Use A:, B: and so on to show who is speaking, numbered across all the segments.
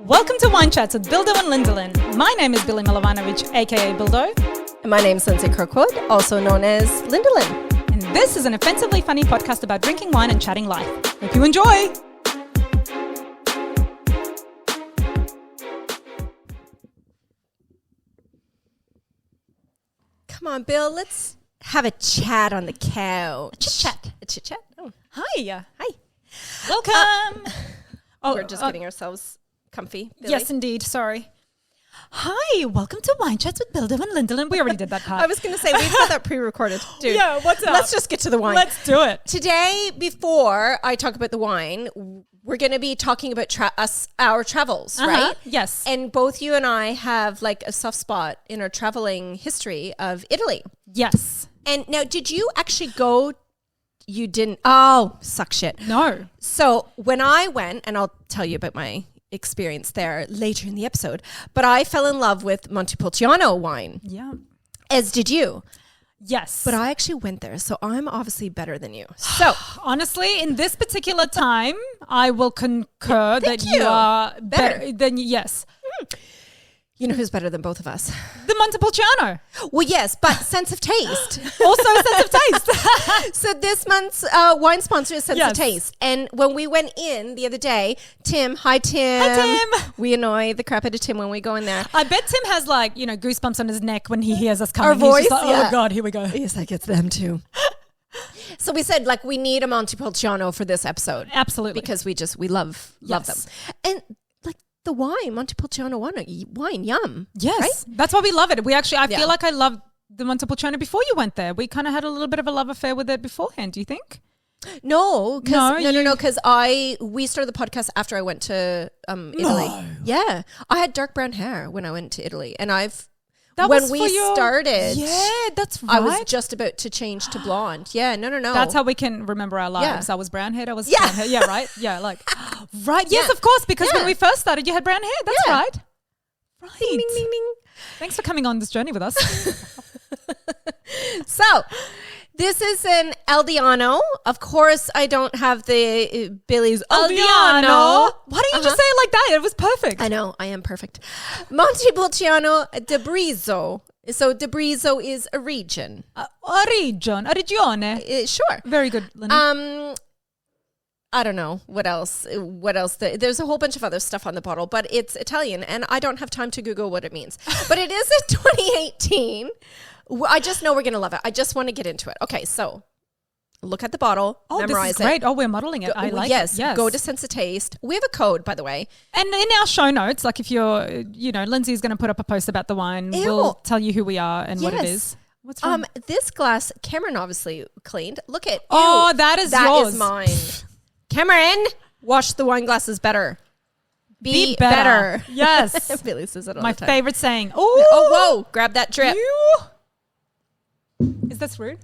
A: Welcome to Wine Chats with Bildo and Lindelin. My name is Billy Milovanovic, aka Bildo.
B: And my name's Lindsay Kirkwood, also known as Lindelin.
A: And this is an offensively funny podcast about drinking wine and chatting life. Hope you enjoy.
B: Come on, Bill, let's have a chat on the couch.
A: Chit-chat.
B: A chit-chat? Oh.
A: Hi.
B: Hi.
A: Welcome.
B: We're just getting ourselves comfy, Billy.
A: Yes, indeed. Sorry. Hi. Welcome to Wine Chats with Bildo and Lindelin. We already did that part.
B: I was going to say, we've got that pre-recorded. Dude,
A: Yeah, what's up?
B: let's just get to the wine.
A: Let's do it.
B: Today, before I talk about the wine, we're going to be talking about our travels, right?
A: Yes.
B: And both you and I have like a soft spot in our traveling history of Italy.
A: Yes.
B: And now, did you actually go? You didn't. Oh, suck shit.
A: No.
B: So when I went, and I'll tell you about my experience there later in the episode, but I fell in love with Montepulciano wine,
A: Yeah.
B: as did you.
A: Yes.
B: But I actually went there, so I'm obviously better than you. So
A: honestly, in this particular time, I will concur that you are better than yes.
B: you know who's better than both of us?
A: The Montepulciano.
B: Well, yes, but sense of taste.
A: Also a sense of taste.
B: So this month's wine sponsor is Sense
A: Yes.
B: of Taste. And when we went in the other day, Tim, hi Tim.
A: Hi, Tim.
B: We annoy the crap out of Tim when we go in there.
A: I bet Tim has goosebumps on his neck when he hears us coming.
B: Our voice,
A: He's just like,
B: yeah.
A: oh God, here we go.
B: Yes, that gets them too. So we said we need a Montepulciano for this episode.
A: Absolutely.
B: Because we love them. And the wine, Montepulciano wine, yum.
A: Yes.
B: Right?
A: That's why we love it. I
B: Yeah.
A: feel like I loved the Montepulciano before you went there. We kind of had a little bit of a love affair with it beforehand, do you think?
B: No,
A: No,
B: because we started the podcast after I went to Italy.
A: No.
B: Yeah, I had dark brown hair when I went to Italy, and
A: That
B: when
A: was
B: we
A: for your-
B: started,
A: Yeah, that's right.
B: I was just about to change to blonde. Yeah, no.
A: That's how we can remember our lives.
B: Yeah.
A: I was brown haired. I was
B: Yeah.
A: brown hair. Yeah, right? Yeah, right. Yes,
B: Yeah.
A: of course, because when
B: Yeah.
A: we first started, you had brown hair. That's
B: Yeah.
A: right. Right.
B: Ding, ding, ding, ding.
A: Thanks for coming on this journey with us.
B: So, this is an Aldiano. Of course, I don't have the Billy's Aldiano.
A: Why don't you just say it like that? It was perfect.
B: I know, I am perfect. Montepulciano di Brizo. So, di Brizo is a region.
A: Regione.
B: Sure.
A: Very good, Linda.
B: I don't know what else. There's a whole bunch of other stuff on the bottle, but it's Italian, and I don't have time to Google what it means. But it is a 2018. I just know we're going to love it. I just want to get into it. Okay, so look at the bottle, memorize
A: this is great. Oh, we're modeling it. I like it. Yes.
B: Go to Sense of Taste. We have a code, by the way.
A: And in our show notes, if you're, Lindsay's going to put up a post about the wine.
B: Ew.
A: We'll tell you who we are and what it
B: Yes.
A: is. What's wrong?
B: This glass, Cameron obviously cleaned. Look at
A: Oh,
B: ew,
A: that is
B: that
A: yours.
B: is mine. Cameron, wash the wine glasses better. Be
A: better.
B: better.
A: Yes.
B: Billy says it all
A: My
B: the time.
A: favorite saying. Ooh.
B: Oh, whoa. Grab that drip.
A: Is that rude?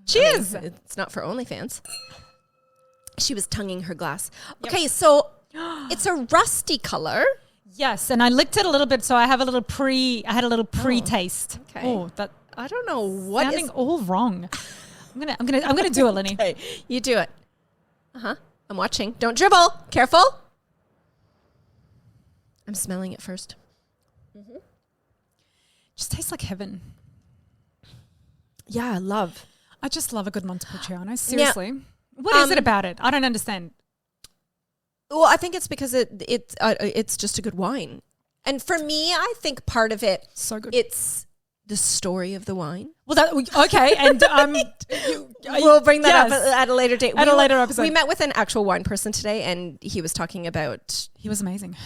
A: Cheers.
B: It's not for OnlyFans. She was tonguing her glass. Okay, so it's a rusty color.
A: Yes, and I licked it a little bit, so I had a little pre-taste.
B: okay.
A: Oh, that
B: I don't know what
A: sounding
B: is.
A: all wrong. I'm gonna do it, Lenny.
B: Okay, you do it. I'm watching. Don't dribble. Careful. I'm smelling it first.
A: Just tastes like heaven.
B: Yeah, love.
A: I just love a good Montepulciano. Seriously, what is it about it? I don't understand.
B: Well, I think it's because it's just a good wine, and for me, I think part of it.
A: So good.
B: It's the story of the wine.
A: Well, okay, and
B: We'll bring that
A: yes.
B: up at a later date.
A: At a later episode.
B: We met with an actual wine person today, and he was talking about
A: He was amazing.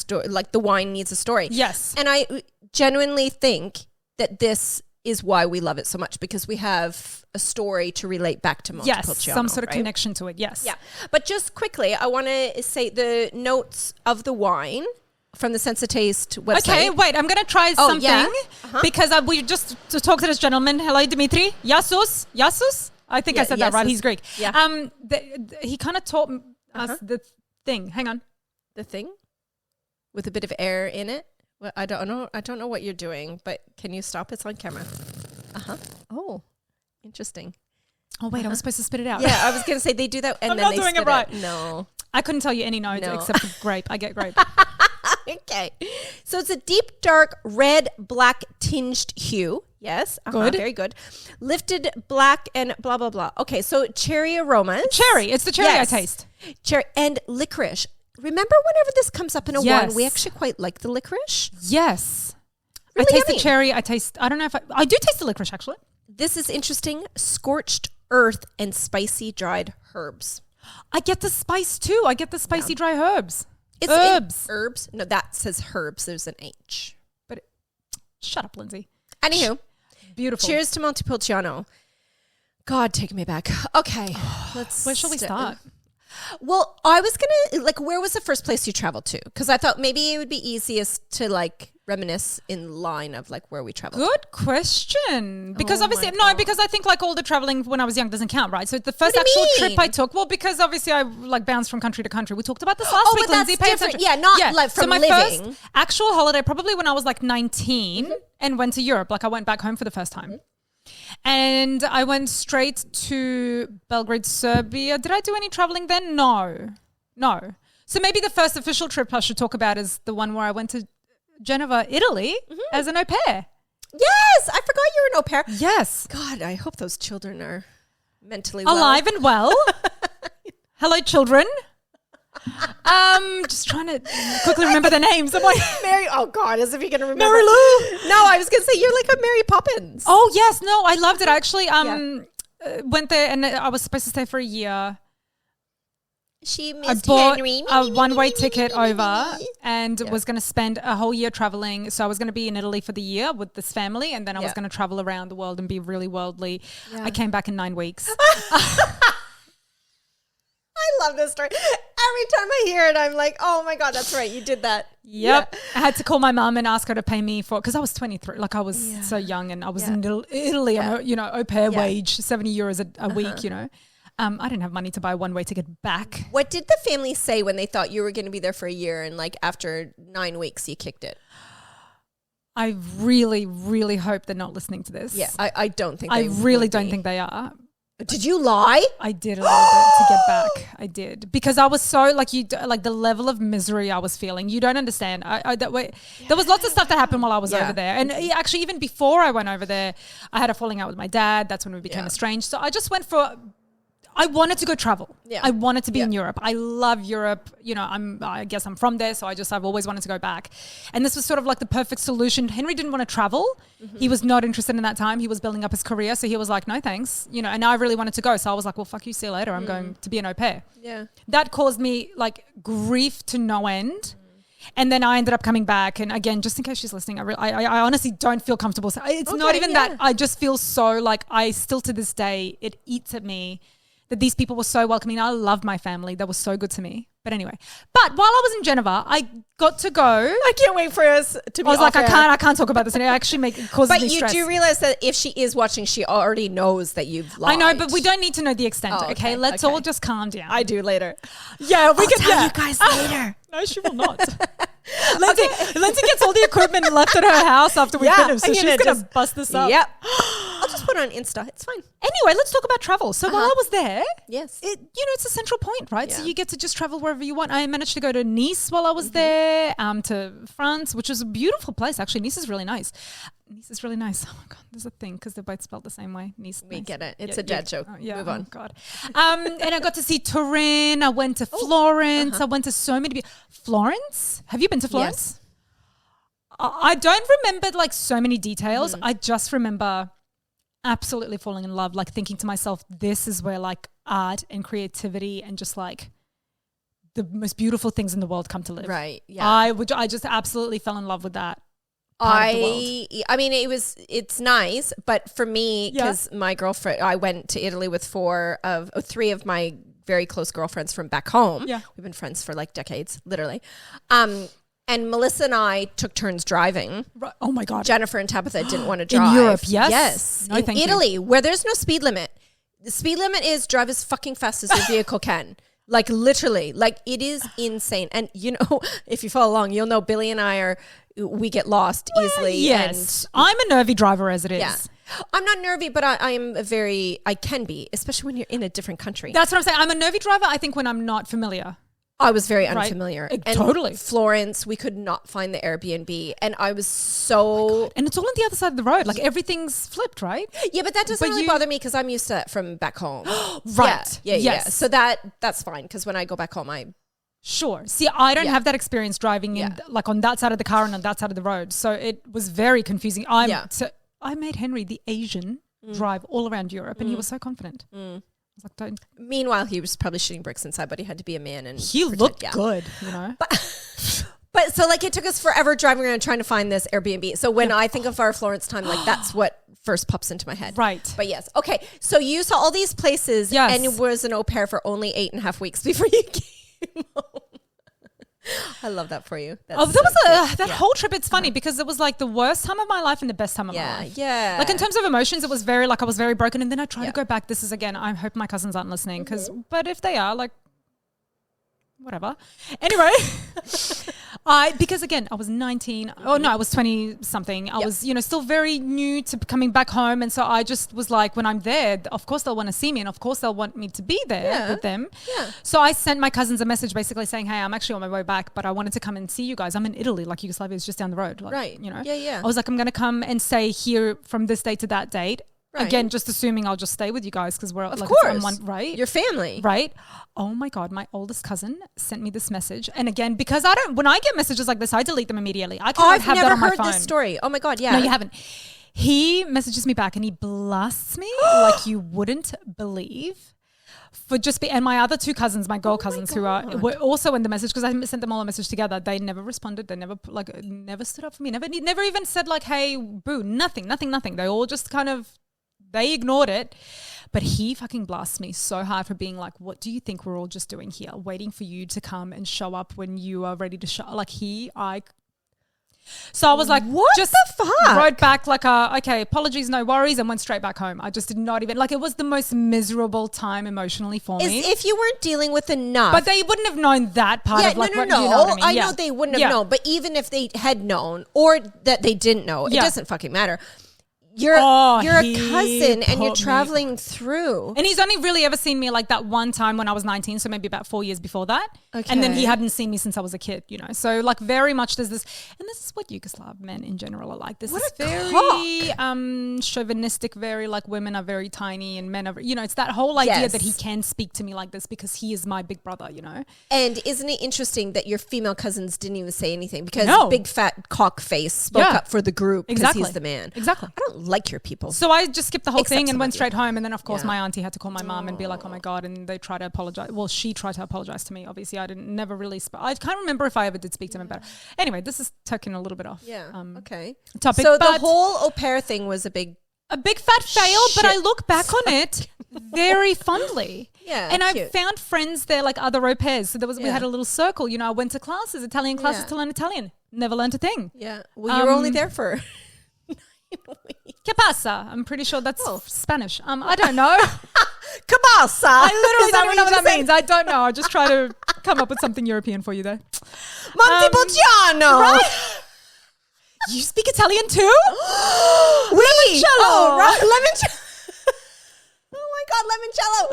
B: the wine needs a story.
A: Yes.
B: And I genuinely think that this is why we love it so much, because we have a story to relate back to Montepulciano.
A: Yes, some sort of
B: right?
A: connection to it. Yes.
B: Yeah. But just quickly, I want to say the notes of the wine from the Sense of Taste website.
A: Okay, wait, I'm going to try something
B: yeah?
A: because we just to talk to this gentleman. Hello, Dimitri. Yasus? I think I said that right.
B: Yasus.
A: He's Greek.
B: Yeah.
A: He kind of taught us the thing. Hang on.
B: The thing with a bit of air in it. Well, I don't know what you're doing, but can you stop? It's on camera. Oh, interesting.
A: Oh, wait, I was supposed to spit it out.
B: Yeah, I was going to say they do that and
A: I'm
B: then
A: not
B: they
A: doing it
B: spit
A: right.
B: No.
A: I couldn't tell you any notes except for grape. I get grape.
B: Okay. So it's a deep, dark, red, black tinged hue. Yes.
A: Good.
B: Very good. Lifted black and blah, blah, blah. Okay. So cherry aromas.
A: Cherry. It's the cherry I taste.
B: Cherry and licorice. Remember whenever this comes up in a wine, we actually quite like the licorice.
A: Yes.
B: Really
A: I taste
B: yummy.
A: the cherry. I don't know if I do taste the licorice actually.
B: This is interesting. Scorched earth and spicy dried herbs.
A: I get the spice too. I get the spicy dry herbs.
B: It's
A: herbs.
B: Herbs? No, that says herbs. There's an H.
A: But shut up, Lindsay.
B: Anywho.
A: Beautiful.
B: Cheers to Montepulciano. God, take me back. Okay.
A: Where shall we start?
B: Well, I was going to, where was the first place you traveled to? Because I thought maybe it would be easiest to, reminisce in line of, where we traveled.
A: Good question. Because obviously, because I think, all the traveling when I was young doesn't count, right? So the first actual trip I took, well, because obviously I, bounced from country to country. We talked about this last week, Lindsay.
B: That's different. Yeah, not from living.
A: So my first actual holiday, probably when I was, 19 and went to Europe. I went back home for the first time. And I went straight to Belgrade, Serbia. Did I do any traveling then? No. So maybe the first official trip I should talk about is the one where I went to Geneva, Italy as an au pair.
B: Yes, I forgot you were an au pair.
A: Yes.
B: God, I hope those children are mentally
A: alive and well. Hello, children. Just trying to quickly remember their names. I'm like,
B: Mary. Oh God, as if you're gonna remember.
A: Mary Lou.
B: No, I was gonna say you're like a Mary Poppins.
A: Oh yes, no, I loved it. I actually went there and I was supposed to stay for a year.
B: I
A: bought a one-way ticket over and was going to spend a whole year traveling. So I was going to be in Italy for the year with this family, and then I was going to travel around the world and be really worldly. Yeah. I came back in 9 weeks.
B: I love this story. Every time I hear it, I'm like, oh my God, that's right. You did that.
A: Yep. Yeah. I had to call my mom and ask her to pay me for it because I was 23. I was so young and I was in Italy, au pair wage, 70 euros a week, I didn't have money to buy a one-way ticket back.
B: What did the family say when they thought you were going to be there for a year and after 9 weeks you kicked it?
A: I really, really hope they're not listening to this.
B: Yeah, I don't think
A: I really don't think they are.
B: Did you lie?
A: I did a little bit to get back. I did because I was so the level of misery I was feeling. You don't understand. There was lots of stuff that happened while I was over there, and actually even before I went over there, I had a falling out with my dad. That's when we became estranged. So I just went for. I wanted to go travel. Yeah. I wanted to be in Europe. I love Europe. I guess I'm from there, so I've always wanted to go back. And this was sort of the perfect solution. Henry didn't want to travel. Mm-hmm. He was not interested in that time. He was building up his career, so he was like, no thanks. And I really wanted to go. So I was like, well, fuck you, see you later. I'm going to be an au pair. Yeah. That caused me grief to no end. And then I ended up coming back. And again, just in case she's listening, I honestly don't feel comfortable. It's not even that. I just feel so I still to this day, it eats at me that these people were so welcoming. I loved my family. They were so good to me. But anyway, while I was in Geneva, I got to go. I
B: can't wait for us to be.
A: I was like, I can't talk about this, and it actually causes me stress. But you do
B: realize that if she is watching, she already knows that you've lied.
A: I know, but we don't need to know the extent. Okay, let's all just calm down.
B: I do later.
A: Yeah, we can
B: tell you guys later.
A: No, she will not. Lindsay gets all the equipment left at her house after we finish, so she's going to bust this up.
B: Yep. I'll just put it on Insta. It's fine.
A: Anyway, let's talk about travel. So while I was there,
B: yes,
A: it's a central point, right? Yeah. So you get to just travel wherever you want. I managed to go to Nice while I was there, to France, which was a beautiful place. Actually, Nice is really nice. Oh my God, there's a thing because they're both spelled the same way. Nice.
B: We get it. It's a dad joke. Move on.
A: God. And I got to see Turin. I went to Florence. I went to so many. Florence? Have you been to Florence? Yes. I don't remember so many details. I just remember absolutely falling in love, thinking to myself, this is where art and creativity and just the most beautiful things in the world come to live.
B: Right. Yeah.
A: I just absolutely fell in love with that.
B: I mean, it's nice, but for me, because my girlfriend, I went to Italy with 3 of my very close girlfriends from back home. Yeah. We've been friends for decades, literally. And Melissa and I took turns driving.
A: Right. Oh my God.
B: Jennifer and Tabitha didn't want to drive.
A: In Europe, yes?
B: Yes. No, in Italy, where there's no speed limit. The speed limit is drive as fucking fast as your vehicle can. Literally. It is insane. And, if you follow along, you'll know Billy and we get lost easily.
A: Yes. I'm a nervy driver as it is.
B: Yeah. I'm not nervy, but I can be, especially when you're in a different country.
A: That's what I'm saying. I'm a nervy driver, I think, when I'm not familiar.
B: I was very
A: Right.
B: unfamiliar. And
A: Totally.
B: Florence, we could not find the Airbnb. And I was so...
A: And it's all on the other side of the road. Like everything's flipped, right?
B: Yeah, but that doesn't
A: But
B: really
A: you-
B: bother me because I'm used to that from back home.
A: Right.
B: Yeah.
A: Yes.
B: So that's fine because when I go back home,
A: Sure. See, I don't
B: Yeah.
A: have that experience driving in
B: Yeah.
A: like on that side of the car and on that side of the road. So it was very confusing. So I made Henry, the Asian, drive all around Europe and he was so confident. I was like, don't.
B: Meanwhile, he was probably shooting bricks inside, but he had to be a man and
A: He
B: pretend,
A: looked
B: yeah.
A: good, you know.
B: But so like it took us forever driving around trying to find this Airbnb. So when I think of our Florence time, like that's what first pops into my head.
A: Right.
B: But yes. Okay. So you saw all these places
A: Yes.
B: and you was an au pair for only 8.5 weeks before you came home. I love that for you. That's
A: That whole trip. It's funny because it was like the worst time of my life and the best time of my life.
B: Yeah.
A: Like in terms of emotions, it was very like I was very broken, and then I tried to go back. This is again. I hope my cousins aren't listening, but if they are, like, whatever. Anyway, because again, I was 19. Oh no, I was 20 something. I was, still very new to coming back home, and so I just was like, when I'm there, of course they'll want to see me, and of course they'll want me to be there with them.
B: Yeah.
A: So I sent my cousins a message basically saying, "Hey, I'm actually on my way back, but I wanted to come and see you guys. I'm in Italy, like Yugoslavia is just down the road, like,
B: Right.
A: You know."
B: Yeah.
A: I was like, I'm going to come and stay here from this date to that date.
B: Right.
A: Again, just assuming I'll just stay with you guys because we're
B: Of
A: like
B: course.
A: on one, right?
B: Your family.
A: Right. Oh my God. My oldest cousin sent me this message. And again, because when I get messages like this, I delete them immediately. I can't
B: I've
A: have
B: never
A: that on my
B: heard
A: phone.
B: this story. Oh my God. Yeah.
A: No, you haven't. He messages me back and he blasts me like you wouldn't believe. And my other two cousins, my girl cousins who were also in the message because I sent them all a message together. They never responded. They never stood up for me. Never even said like, hey, boo, nothing. They all just they ignored it. But he fucking blasts me so hard for being like, what do you think we're all just doing here? Waiting for you to come and show up when you are ready to show. So I was like,
B: what
A: just
B: the fuck?
A: wrote back like, okay, apologies, no worries, and went straight back home. I just did not even, it was the most miserable time emotionally for me.
B: If you weren't dealing with enough.
A: But they wouldn't have known that part of
B: No.
A: you know what I mean?
B: I know they wouldn't have known, but even if they had known or that they didn't know, it doesn't fucking matter. You're a cousin and you're traveling through.
A: And he's only really ever seen me like that one time when I was 19, so maybe about 4 years before that. Okay. And then he hadn't seen me since I was a kid, So like very much there's this, and this is what Yugoslav men in general are like. This is very chauvinistic, very like women are very tiny and men are, it's that whole idea that he can speak to me like this because he is my big brother,
B: And isn't it interesting that your female cousins didn't even say anything because big fat cock face spoke up for the group because he's the man.
A: Exactly.
B: I don't like your people.
A: So I just skipped the whole
B: Except
A: thing and went
B: some of
A: straight home. And then, of course, my auntie had to call my mom and be like, oh, my God. And they tried to apologize. Well, she tried to apologize to me. Obviously, I never really I can't remember if I ever did speak to him about it. Anyway, this is taking a little bit off.
B: Yeah. Okay.
A: Topic.
B: So the whole au pair thing was a big
A: fat fail, but I look back on it very fondly.
B: Yeah.
A: And I found friends there, like other au pairs. So we had a little circle. I went to classes, Italian classes to learn Italian. Never learned a thing.
B: Yeah. Well, you were only there for 9 weeks.
A: ¿Qué pasa? I'm pretty sure that's Spanish. I don't know.
B: ¿Qué pasa?
A: I literally don't even know what that means. I don't know. I just try to come up with something European for you there.
B: Montepulciano.
A: Right? You speak Italian too?
B: Limoncello. Oh, right. Oh my God, limoncello.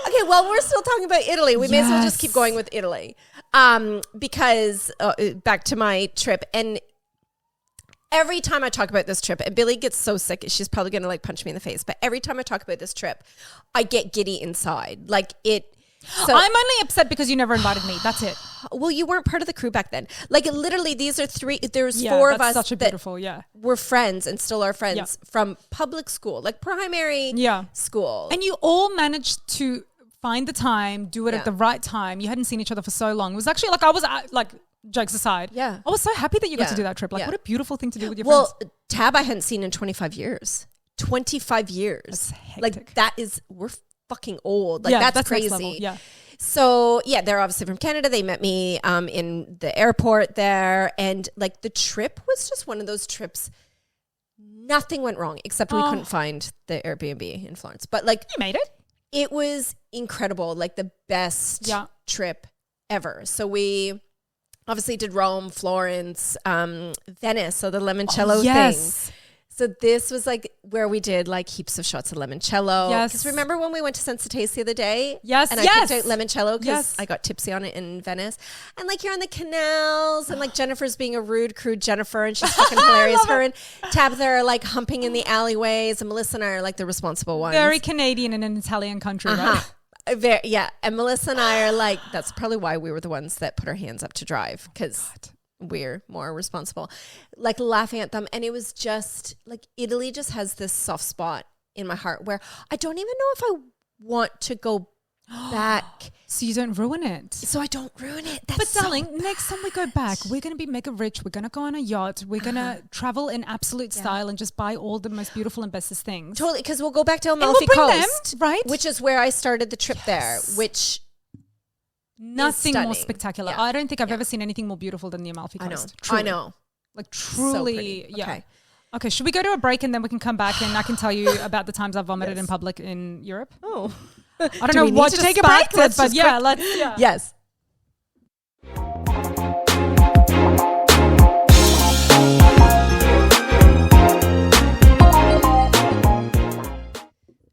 B: Okay, well, we're still talking about Italy. We may as well just keep going with Italy. Because back to my trip, and every time I talk about this trip, and Billy gets so sick, she's probably going to punch me in the face. But every time I talk about this trip, I get giddy inside. So
A: I'm only upset because you never invited me. That's it.
B: Well, you weren't part of the crew back then. Literally, these are there's four of us
A: such a beautiful,
B: we're friends and still are friends from public school, like primary school.
A: And you all managed to find the time, do it at the right time. You hadn't seen each other for so long. It was actually jokes aside.
B: Yeah.
A: I was so happy that you got to do that trip. What a beautiful thing to do with your friends.
B: Well, Tab I hadn't seen in 25 years. 25 years.
A: That's hectic.
B: We're fucking old. That's crazy.
A: Next level. Yeah.
B: So they're obviously from Canada. They met me in the airport there, and the trip was just one of those trips. Nothing went wrong except we couldn't find the Airbnb in Florence. But
A: you made it.
B: It was incredible, the best trip ever. So we obviously did Rome, Florence, Venice. So the limoncello thing. So this was like where we did like heaps of shots of limoncello.
A: Yes.
B: Because remember when we went to Senza Taste the other day?
A: Yes,
B: And I picked out limoncello because I got tipsy on it in Venice. And like you're on the canals and like Jennifer's being a rude, crude Jennifer and she's fucking hilarious. Her and Tabitha are like humping in the alleyways and Melissa and I are like the responsible ones.
A: Very Canadian in an Italian country, right?
B: Yeah. And Melissa and I are like, that's probably why we were the ones that put our hands up to drive because we're more responsible, like laughing at them. And it was just like Italy just has this soft spot in my heart where I don't even know if I want to go back.
A: So you don't ruin it.
B: So I don't ruin it.
A: But darling, next time we go back, we're going to be mega rich. We're going to go on a yacht. We're going to travel in absolute style and just buy all the most beautiful and bestest things.
B: Totally, because we'll go back to Amalfi
A: we'll bring
B: Coast,
A: them, right?
B: Which is where I started the trip there, which
A: nothing more
B: stunning.
A: spectacular.
B: Yeah.
A: I don't think I've ever seen anything more beautiful than the Amalfi Coast.
B: I know.
A: Like truly,
B: so
A: yeah. Okay, should we go to a break and then we can come back and I can tell you about the times I've vomited in public in Europe?
B: Oh.
A: I don't know what to take a break, but yeah, let's. Yeah.
B: Yes.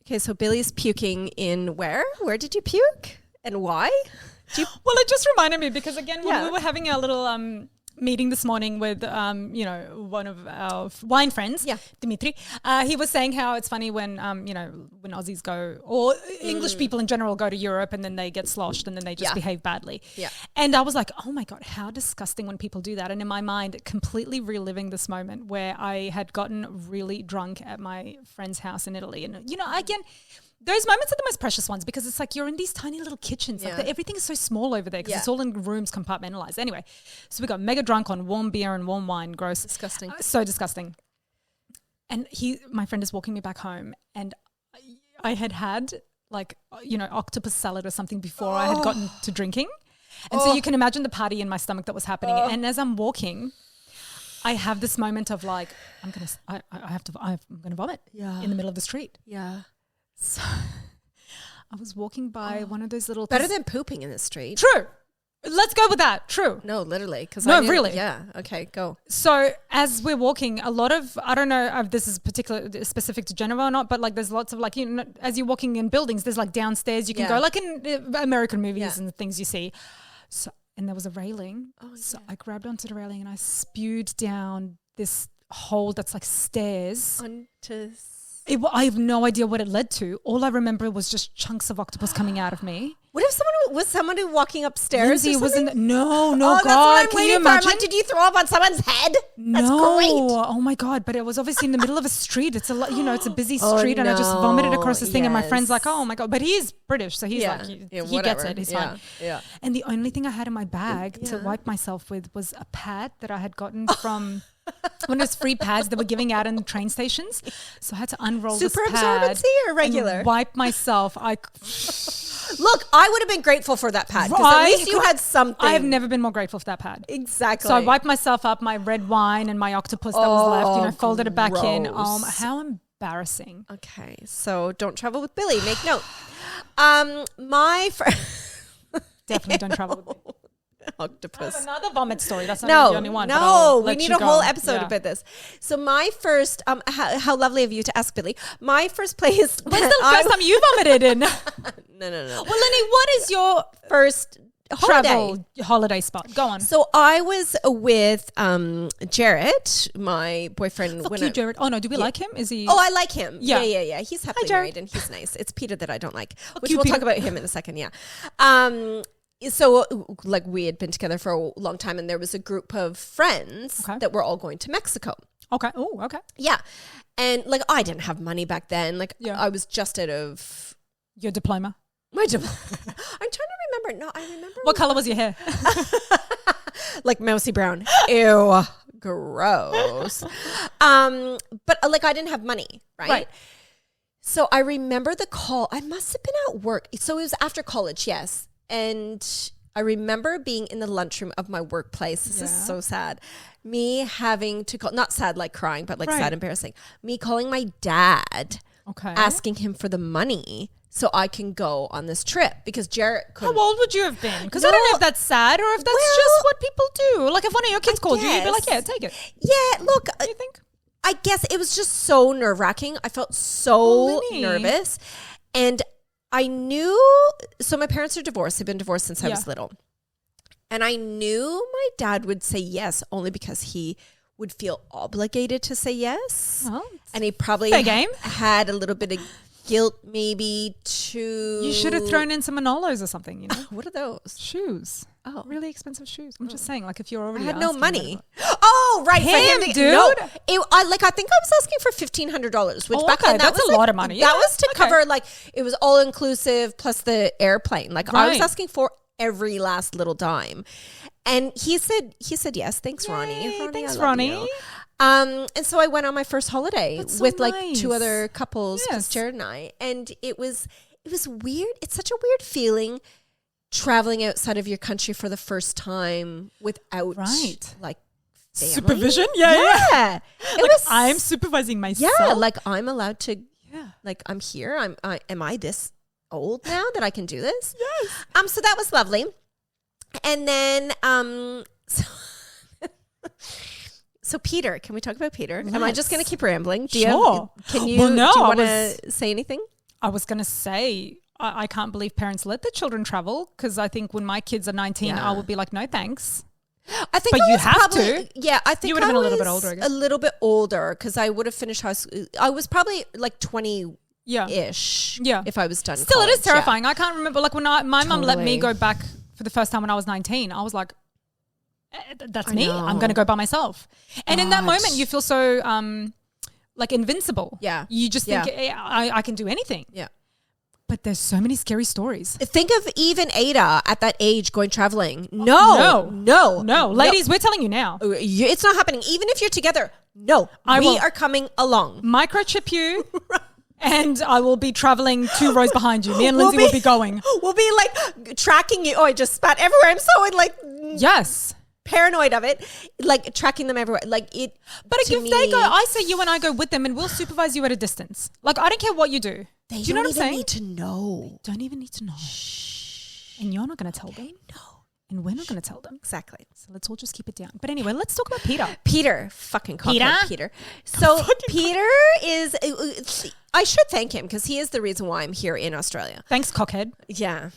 B: Okay, so Billy's puking in where? Where did you puke? And why?
A: Well, it just reminded me because again, when we were having our little meeting this morning with, one of our wine friends, Dimitri, he was saying how it's funny when, when Aussies go or English people in general go to Europe and then they get sloshed and then they just behave badly.
B: Yeah.
A: And I was like, oh my God, how disgusting when people do that. And in my mind, completely reliving this moment where I had gotten really drunk at my friend's house in Italy. And, again, those moments are the most precious ones because it's like you're in these tiny little kitchens. Like everything is so small over there because it's all in rooms compartmentalized. Anyway, so we got mega drunk on warm beer and warm wine. Gross.
B: Disgusting.
A: So disgusting. And my friend is walking me back home and I had like, octopus salad or something before I had gotten to drinking. And so you can imagine the party in my stomach that was happening. And as I'm walking, I have this moment of like, I'm going to vomit in the middle of the street.
B: Yeah.
A: So I was walking by one of those little...
B: Better than pooping in the street.
A: True. Let's go with that. True.
B: No, literally.
A: Really.
B: Yeah. Okay, go.
A: So as we're walking, a lot of... I don't know if this is specific to Geneva or not, but like there's lots of like, as you're walking in buildings, there's like downstairs you can go like in American movies and things you see. So, and there was a railing. So I grabbed onto the railing and I spewed down this hole that's like stairs. I have no idea what it led to. All I remember was just chunks of octopus coming out of me.
B: What if somebody walking upstairs?
A: Lindsay was in. No,
B: that's
A: God,
B: what I'm
A: can
B: waiting
A: you
B: for.
A: imagine?
B: I'm like, did you throw up on someone's head? That's great.
A: Oh my God! But it was obviously in the middle of a street. It's it's a busy street, and I just vomited across this thing. And my friend's like, "Oh my God!" But he's British, so he's like, he gets it. He's fine. Yeah. And the only thing I had in my bag to wipe myself with was a pad that I had gotten from. One of those free pads that were giving out in the train stations. So I had to unroll this pad.
B: Super absorbency or regular?
A: And wipe myself.
B: Look, I would have been grateful for that pad because at least you had something.
A: I have never been more grateful for that pad.
B: Exactly.
A: So I wiped myself up, my red wine and my octopus that was left, folded it back in. How embarrassing.
B: Okay, so don't travel with Billy. Make note.
A: Definitely don't travel with Billy.
B: Octopus.
A: Another vomit story. That's not the only one.
B: No, we need a whole episode about this. So my first, how lovely of you to ask Billy. My first place.
A: When's the first time you vomited in?
B: No.
A: Well, Lenny, what is your
B: first
A: travel holiday spot? Go on.
B: So I was with Jarrett, my boyfriend.
A: Fuck you, Jarrett. Oh no, do we like him? Is he?
B: Oh, I like him.
A: Yeah.
B: He's happily married and he's nice. It's Peter that I don't like, which
A: you,
B: we'll
A: Peter.
B: talk about him in a second. Yeah. So like we had been together for a long time and there was a group of friends that were all going to Mexico.
A: Okay. Oh, okay.
B: Yeah. And like I didn't have money back then. Like I was just out of
A: your diploma.
B: My diploma. I'm trying to remember. No, I remember.
A: What color was your hair?
B: Like mousy brown. Ew. Gross. But like I didn't have money, right? So I remember the call. I must have been at work. So it was after college, yes. And I remember being in the lunchroom of my workplace. This is so sad. Me having to call, not sad like crying, but like sad, embarrassing. Me calling my dad, asking him for the money so I can go on this trip because Jarrett couldn't.
A: How old would you have been? Because I don't know if that's sad or if that's just what people do. Like if one of your kids called you, you'd be like, yeah, take it.
B: Yeah, look.
A: What do you think?
B: I guess it was just so nerve-wracking. I felt so nervous. And I knew, so my parents are divorced. They've been divorced since I was little. And I knew my dad would say yes only because he would feel obligated to say yes.
A: Well,
B: and he probably had a little bit of guilt maybe to...
A: You should have thrown in some Manolos or something, you know?
B: What are those?
A: Shoes. Oh. Really expensive shoes. I'm just saying, like, if you're already
B: I had no money.
A: About...
B: Oh, right.
A: Dude.
B: No, I think I was asking for $1,500, which back then
A: that's a lot of money.
B: That was to cover, like, it was all inclusive plus the airplane. Like, I was asking for every last little dime. And he said yes. Thanks, Ronnie.
A: Thanks, Ronnie.
B: And so I went on my first holiday with like two other couples, just Jared and I. And it was weird. It's such a weird feeling traveling outside of your country for the first time without like family.
A: Supervision. Yeah. I'm supervising myself.
B: Yeah. Like I'm allowed to, like I'm here. Am I this old now that I can do this?
A: Yes.
B: So that was lovely. And then, so Peter, can we talk about Peter? Yes. Am I just going to keep rambling? Do you want to say anything?
A: I was going to say, I can't believe parents let their children travel because I think when my kids are 19, I would be like, no, thanks.
B: I think,
A: but you have to.
B: Yeah, I think
A: you would have been a little bit older. I guess.
B: A little bit older because I would have finished high school. I was probably like 20-ish.
A: Yeah,
B: if I was done.
A: Still,
B: college.
A: It is terrifying. I can't remember. Like when my mum let me go back for the first time when I was 19, I was like, that's me. I'm going to go by myself. And in that moment, you feel so like invincible.
B: Yeah.
A: You just think I can do anything.
B: Yeah.
A: But there's so many scary stories.
B: Think of even Ada at that age going traveling. No.
A: Ladies, we're telling you now.
B: It's not happening. Even if you're together, no. We are coming along.
A: Microchip you. And I will be traveling 2 rows behind you. Me and Lindsay will be going.
B: We'll be like tracking you. Oh, I just spat everywhere. I'm so like paranoid of it. Like tracking them everywhere. Like it.
A: But if they go, I say you and I go with them and we'll supervise you at a distance. Like I don't care what you do.
B: They
A: do you know what I'm saying?
B: Need to know.
A: They don't even need to know. Shh. And you're not going to tell them.
B: No.
A: And we're not going to tell them.
B: Exactly.
A: So let's all just keep it down. But anyway, let's talk about Peter.
B: Peter. So Peter is... I should thank him because he is the reason why I'm here in Australia.
A: Thanks, cockhead.
B: Yeah.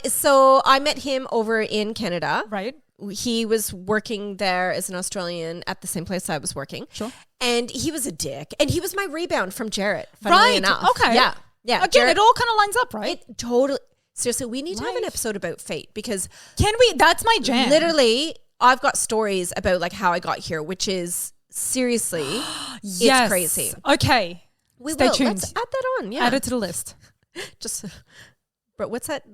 B: So I met him over in Canada.
A: Right.
B: He was working there as an Australian at the same place I was working.
A: Sure.
B: And he was a dick. And he was my rebound from Jarrett, funnily enough.
A: Okay.
B: Yeah.
A: Again,
B: Jarrett,
A: it all kind of lines up, right?
B: It totally... Seriously, we need to have an episode about fate because...
A: Can we? That's my jam.
B: Literally, I've got stories about like how I got here, which is seriously, it's crazy.
A: Okay. Stay tuned.
B: Let's add that on. Yeah.
A: Add it to the list.
B: Just... But what's that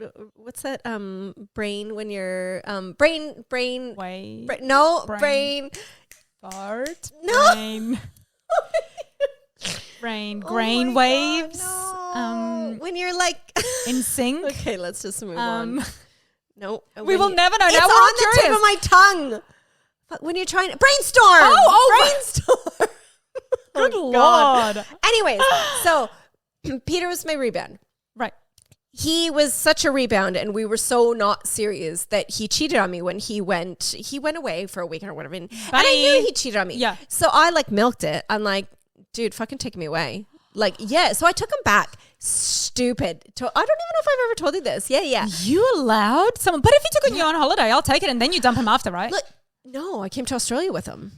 B: brain when you're brain
A: fart
B: no
A: brain grain waves
B: no. When you're like
A: in sync.
B: Okay, let's just move on. No,
A: we will never know.
B: It's
A: now
B: on the tip of my tongue. But when you're trying to brainstorm, brainstorm.
A: Good Lord.
B: Anyways, so Peter was my rebound.
A: Right.
B: He was such a rebound and we were so not serious that he cheated on me when he went away for a week or whatever. And I knew he cheated on me.
A: Yeah.
B: So I like milked it. I'm like, dude, fucking take me away. Like, yeah. So I took him back. Stupid. I don't even know if I've ever told you this. Yeah.
A: You allowed someone, but if he took you on holiday, I'll take it and then you dump him after, right?
B: Look, no, I came to Australia with him.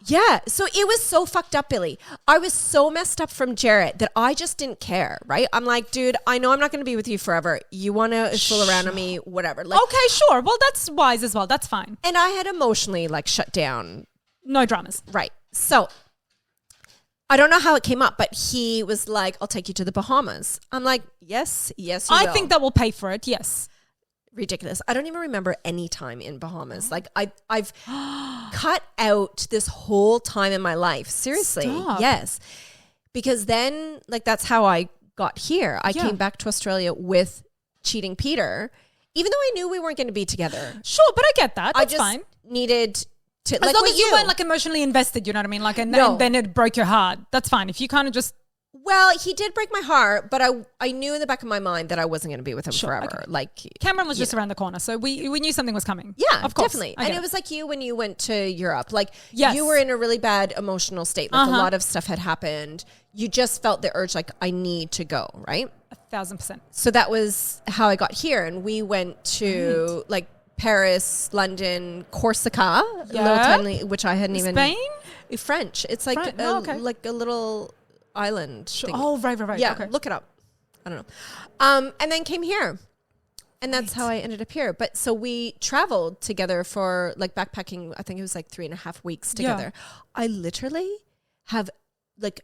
B: Yeah. So it was so fucked up, Billy. I was so messed up from Jarrett that I just didn't care, right? I'm like, dude, I know I'm not going to be with you forever. You want to fool around on me, whatever. Like,
A: okay, sure. Well, that's wise as well. That's fine.
B: And I had emotionally like shut down.
A: No dramas.
B: Right. So I don't know how it came up, but he was like, I'll take you to the Bahamas. I'm like, yes, you
A: I
B: will.
A: think that will pay for it. Yes.
B: Ridiculous. I don't even remember any time in Bahamas. Like I've cut out this whole time in my life. Seriously.
A: Stop.
B: Yes. Because then like that's how I got here. I came back to Australia with cheating Peter, even though I knew we weren't going to be together.
A: Sure, but I get that. That's fine.
B: Needed to
A: as long as you weren't like emotionally invested, you know what I mean? Like and then it broke your heart. That's fine. If you kind of just
B: Well, he did break my heart, but I knew in the back of my mind that I wasn't going to be with him forever.
A: Okay.
B: Like
A: Cameron was just around the corner, so we knew something was coming.
B: Yeah,
A: of course,
B: definitely. And it was like you when you went to Europe. Like
A: Yes.
B: you were in a really bad emotional state. Like a lot of stuff had happened. You just felt the urge, like I need to go, right?
A: 1,000%.
B: So that was how I got here, and we went to like Paris, London, Corsica, little tiny, which I hadn't even.
A: Spain?
B: French. It's like like a little island.
A: Sure.
B: Thing.
A: Oh, right.
B: Yeah,
A: Okay.
B: look it up. I don't know. And then came here. And that's how I ended up here. But so we traveled together for like backpacking. I think it was like 3.5 weeks together. I literally have like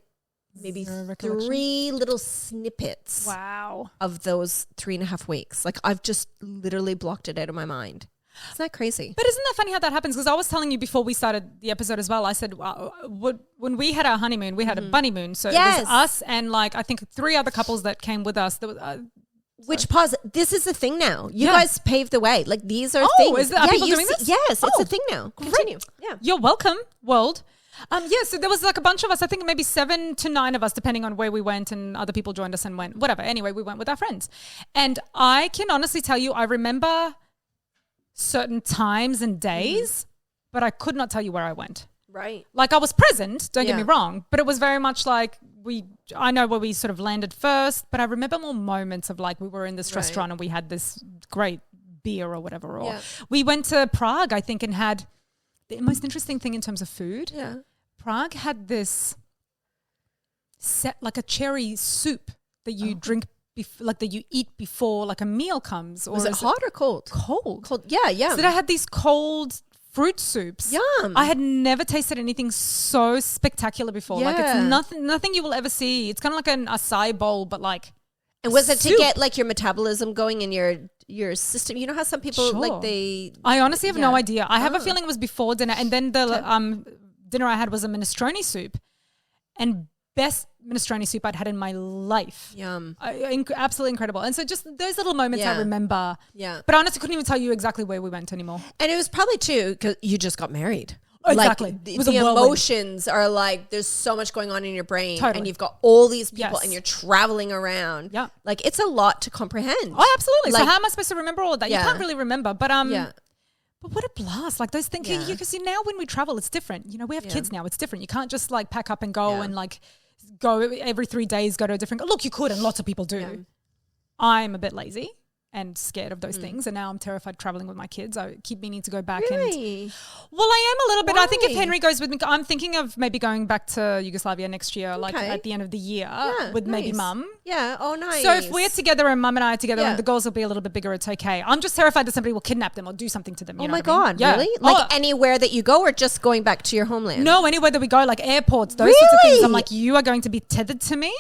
B: maybe 3 little snippets
A: Wow.
B: of those 3.5 weeks. Like I've just literally blocked it out of my mind. Isn't that crazy?
A: But isn't that funny how that happens? Because I was telling you before we started the episode as well, I said, when we had our honeymoon, we had a bunny moon. So it was us and like, I think 3 other couples that came with us. There was,
B: This is the thing now. You guys paved the way. Like these are things.
A: Are people doing this?
B: Yes, it's a thing now. Continue. Yeah.
A: You're welcome, world. So there was like a bunch of us, I think maybe 7 to 9 of us, depending on where we went, and other people joined us and went, whatever. Anyway, we went with our friends. And I can honestly tell you, I remember certain times and days, but I could not tell you where I went.
B: Right.
A: Like I was present, don't get me wrong, but it was very much like I know where we sort of landed first, but I remember more moments of like we were in this restaurant and we had this great beer or whatever. Or we went to Prague, I think, and had the most interesting thing in terms of food.
B: Yeah.
A: Prague had this like a cherry soup that you drink like that you eat before like a meal comes. Or
B: was it hot or cold?
A: Cold.
B: Yeah, yeah.
A: So they had these cold fruit soups.
B: Yum.
A: I had never tasted anything so spectacular before. Like it's nothing you will ever see. It's kind of like an acai bowl, but like.
B: And was it to get like your metabolism going in your system? You know how some people like they.
A: I honestly have no idea. I have a feeling it was before dinner, and then the dinner I had was a minestrone soup, and best minestrone soup I'd had in my life.
B: Yum.
A: Absolutely incredible. And so just those little moments I remember.
B: Yeah.
A: But I honestly couldn't even tell you exactly where we went anymore.
B: And it was probably too because you just got married.
A: Exactly.
B: Like,
A: it was
B: the
A: a whirlwind.
B: emotions are like there's so much going on in your brain,
A: Totally.
B: and you've got all these people,
A: Yes.
B: and you're traveling around.
A: Yeah.
B: Like it's a lot to comprehend.
A: Oh, absolutely.
B: Like,
A: so how am I supposed to remember all that?
B: Yeah.
A: You can't really remember. But
B: yeah.
A: But what a blast. Like those things, because now when we travel, it's different. You know, we have kids now. It's different. You can't just like pack up and go and like go every 3 days, go to a different, look, you could, and lots of people do.
B: Yeah.
A: I'm a bit lazy and scared of those things. And now I'm terrified traveling with my kids. I keep meaning to go back.
B: Really?
A: Well, I am a little bit.
B: Why?
A: I think if Henry goes with me, I'm thinking of maybe going back to Yugoslavia next year, like at the end of the year with maybe mum.
B: Yeah. Oh, nice.
A: So if we're together and mum and I are together and
B: Yeah.
A: the girls will be a little bit bigger, it's okay. I'm just terrified that somebody will kidnap them or do something to them.
B: Oh
A: You know
B: my
A: what I mean?
B: God,
A: Yeah.
B: really? Like anywhere that you go, or just going back to your homeland?
A: No, anywhere that we go, like airports, those sorts of things.
B: Really?
A: I'm like, you are going to be tethered to me.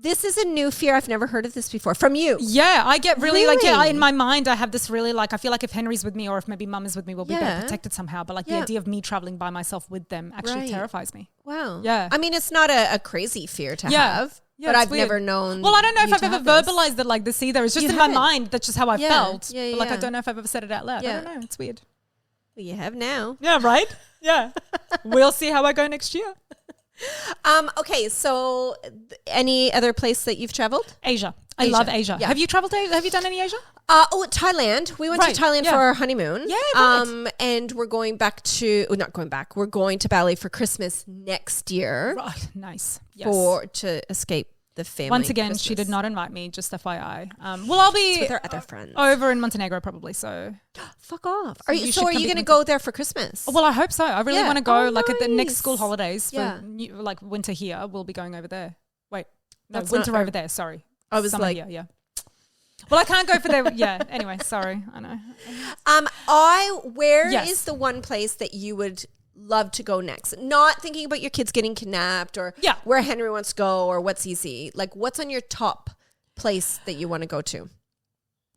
B: This is a new fear. I've never heard of this before from you.
A: Yeah, I get really like,
B: Really?
A: in my mind, I have this really like, I feel like if Henry's with me or if maybe mum is with me, we'll be
B: Yeah.
A: better protected somehow. But like the
B: Yeah.
A: idea of me traveling by myself with them actually
B: Right.
A: terrifies me.
B: Wow.
A: Yeah.
B: I mean, it's not a crazy fear to
A: Yeah.
B: have,
A: Yeah,
B: but
A: it's
B: I've
A: weird.
B: never known.
A: Well, I don't know if
B: you
A: I've
B: to
A: ever
B: have this.
A: verbalized it like this either. It's just
B: You
A: in my
B: haven't.
A: mind. That's just how I
B: Yeah.
A: felt.
B: Yeah,
A: But like, I
B: yeah.
A: don't know if I've ever said it out loud.
B: Yeah.
A: I don't know. It's weird.
B: Well, you have now.
A: Yeah, right? Yeah. We'll see how I go next year.
B: Okay, so any other place that you've traveled?
A: Asia. I
B: Asia.
A: love Asia.
B: Yeah.
A: Have you traveled to Asia? Have you done any Asia?
B: Thailand. We went
A: Right,
B: to Thailand
A: yeah.
B: for our honeymoon.
A: Yeah, right.
B: And we're going back to, not going back, we're going to Bali for Christmas next year
A: Right. Nice. Yes.
B: to escape the family.
A: Once again, she did not invite me, just FYI. Well, I'll be
B: with our other friends.
A: over in Montenegro probably, so.
B: Fuck off. Are you
A: you
B: so
A: should
B: are
A: come
B: you
A: be-
B: going to go there for Christmas?
A: Well, I hope so. I really
B: Yeah.
A: want to go
B: Oh,
A: like at the next
B: nice.
A: school holidays for
B: Yeah.
A: like winter here. We'll be going over there. Wait, no,
B: That's
A: winter
B: not-
A: over there. Sorry.
B: I was
A: Summer
B: like-
A: here, yeah. Well, I can't go for there. Yeah. Anyway, sorry. I know.
B: Where is
A: Yes.
B: the one place that you would love to go next? Not thinking about your kids getting kidnapped or
A: Yeah.
B: where Henry wants to go or what's easy. Like, what's on your top place that you want to go to?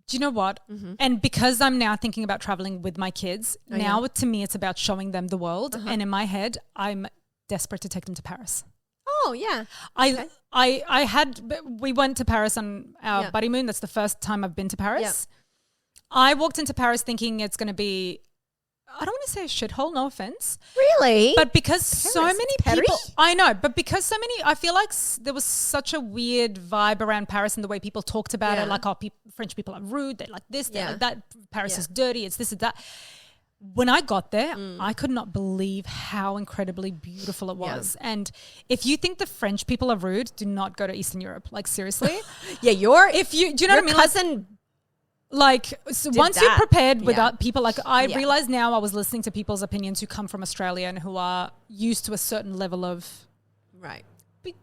A: Do you know what?
B: Mm-hmm.
A: And because I'm now thinking about traveling with my kids, now to me it's about showing them the world. And in my head, I'm desperate to take them to Paris.
B: Oh, yeah.
A: We went to Paris on our buddy moon. That's the first time I've been to Paris. I walked into Paris thinking it's going to be I don't want to say a shithole, no offense.
B: Really?
A: But because so many
B: Paris?
A: people, I know, but because so many, I feel like there was such a weird vibe around Paris and the way people talked about it. Like, French people are rude. They're like this, they're like that. Paris is dirty. It's this and that. When I got there, I could not believe how incredibly beautiful it was. And if you think the French people are rude, do not go to Eastern Europe. Like, seriously.
B: Do you know what I mean?
A: Cousin, like so once you're prepared without people, like I realize now I was listening to people's opinions who come from Australia and who are used to a certain level of but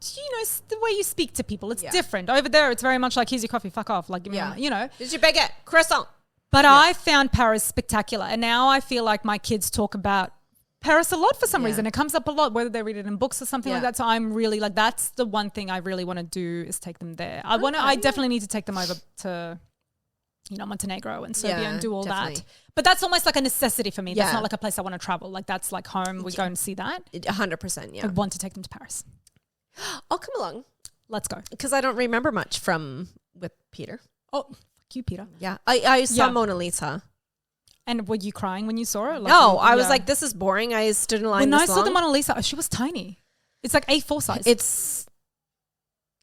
A: the way you speak to people, it's different. Over there, it's very much like, here's your coffee, fuck off. Like, here's
B: your baguette, croissant.
A: But I found Paris spectacular. And now I feel like my kids talk about Paris a lot for some reason. It comes up a lot, whether they read it in books or something like that. So I'm really like, that's the one thing I really want to do is take them there. I definitely need to take them over to, Montenegro and Serbia and do all that. But that's almost like a necessity for me. That's not like a place I want to travel. Like, that's like home. We go and see that.
B: 100%, yeah.
A: I want to take them to Paris.
B: I'll come along.
A: Let's go.
B: Because I don't remember much with Peter.
A: Oh, you, Peter.
B: Yeah. I saw Mona Lisa.
A: And were you crying when you saw it? Like,
B: no, I was like, this is boring. I stood in line
A: When I saw the Mona Lisa, she was tiny. It's like A4 size.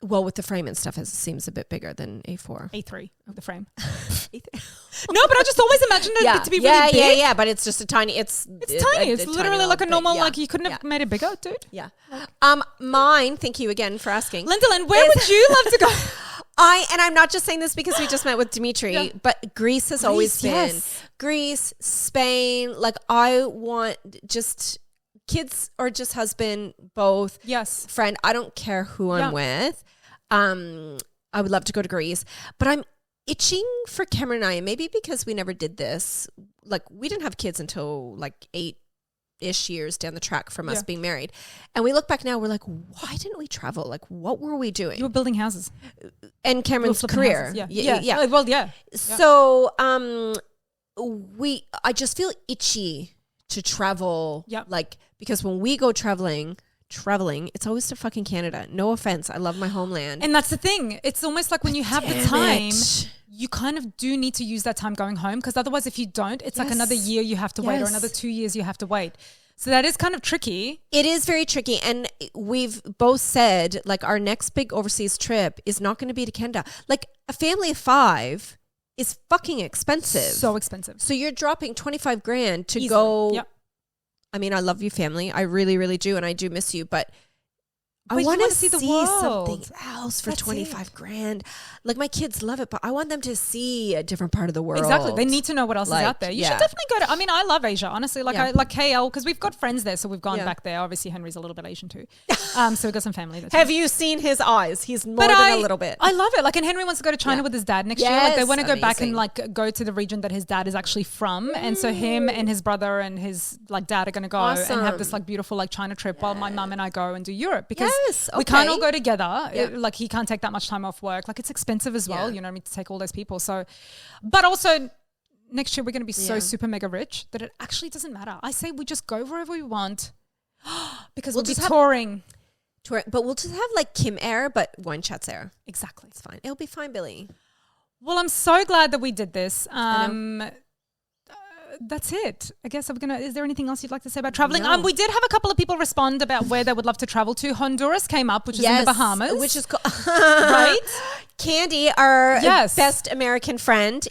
A: With the frame and stuff, it seems a bit bigger than A4. A3 of the frame. No, but I just always imagined it to be really big.
B: Yeah, but it's just a tiny, it's
A: tiny. It's literally like a normal, like you couldn't have made it bigger, dude.
B: Yeah. Mine, thank you again for asking.
A: Linda, where would you love to go?
B: And I'm not just saying this because we just met with Dimitri, but Greece has always been. Greece, Spain, like I want just kids or just husband, both.
A: Yes.
B: Friend, I don't care who I'm with. I would love to go to Greece, but I'm itching for Cameron and I, and maybe because we never did this, like we didn't have kids until like 8-ish years down the track from us being married. And we look back now, we're like, why didn't we travel? Like, what were we doing?
A: You were building houses.
B: And Cameron's career.
A: Yeah. Well, yeah.
B: So I just feel itchy to travel. Yeah. Like, because when we go traveling, it's always to fucking Canada. No offense. I love my homeland.
A: And that's the thing. It's almost like when you have the time, you kind of do need to use that time going home, because otherwise if you don't, it's like another year you have to wait, or another 2 years you have to wait. So that is kind of tricky.
B: It is very tricky. And we've both said, like, our next big overseas trip is not going to be to Canada. Like, a family of 5 is fucking expensive.
A: So expensive.
B: So you're dropping 25 grand to go. Yep. I mean, I love you, family. I really, really do. And I do miss you. But I want to see something else for 25 grand. Like, my kids love it, but I want them to see a different part of the world.
A: Exactly. They need to know what else is out there. You should definitely go to, I mean, I love Asia, honestly. Like, I like KL, because we've got friends there, so we've gone back there. Obviously, Henry's a little bit Asian too. So we've got some family there too.
B: Have you seen his eyes? He's more than a little bit.
A: I love it. Like, and Henry wants to go to China with his dad next year. Like, they want to go back and like go to the region that his dad is actually from. And so him and his brother and his like dad are going to go and have this like beautiful like China trip while my mum and I go and do Europe, because we can't all go together. Like, he can't take that much time off work. Like, it's expensive as well, you know what I mean, to take all those people. So, but also next year we're going to be so super mega rich that it actually doesn't matter. I say we just go wherever we want because we'll be touring.
B: But we'll just have like Kim Air, but Wine Chats Air.
A: Exactly.
B: It's fine. It'll be fine, Billy.
A: Well, I'm so glad that we did this. That's it. I guess is there anything else you'd like to say about traveling?
B: No.
A: We did have a couple of people respond about where they would love to travel to. Honduras came up, which is in the Bahamas.
B: Which is cool.
A: Right?
B: Candy, our best American friend,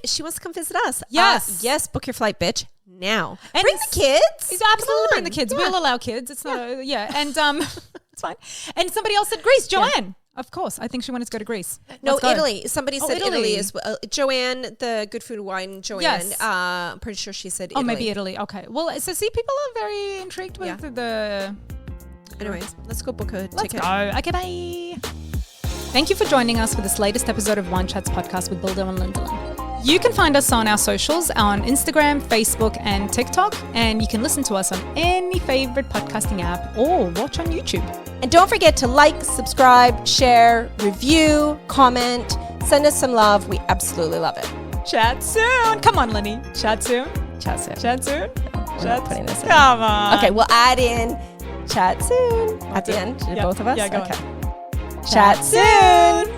B: she wants to come visit us. Yes, book your flight, bitch. Now. And bring the kids.
A: Absolutely bring the kids. We'll allow kids. It's not and it's fine. And somebody else said Greece, Joanne. Of course. I think she wanted to go to Greece.
B: No, Italy. Somebody said Italy as well. Joanne, the Good Food and Wine, Joanne. Yes. I'm pretty sure she said Italy.
A: Oh, maybe Italy. Okay. Well, so see, people are very intrigued with the...
B: Anyways, let's go book a ticket.
A: Let's go. Okay, bye. Thank you for joining us for this latest episode of Wine Chats podcast with Bilder and Lindeland. You can find us on our socials on Instagram, Facebook, and TikTok. And you can listen to us on any favorite podcasting app or watch on YouTube.
B: And don't forget to like, subscribe, share, review, comment, send us some love. We absolutely love it.
A: Chat soon. Come on, Lenny. Chat soon.
B: Chat soon.
A: Chat soon.
B: Chat putting this in.
A: Come on.
B: Okay, we'll add in chat soon at the end. Both of us?
A: Yeah, go
B: on. Chat soon.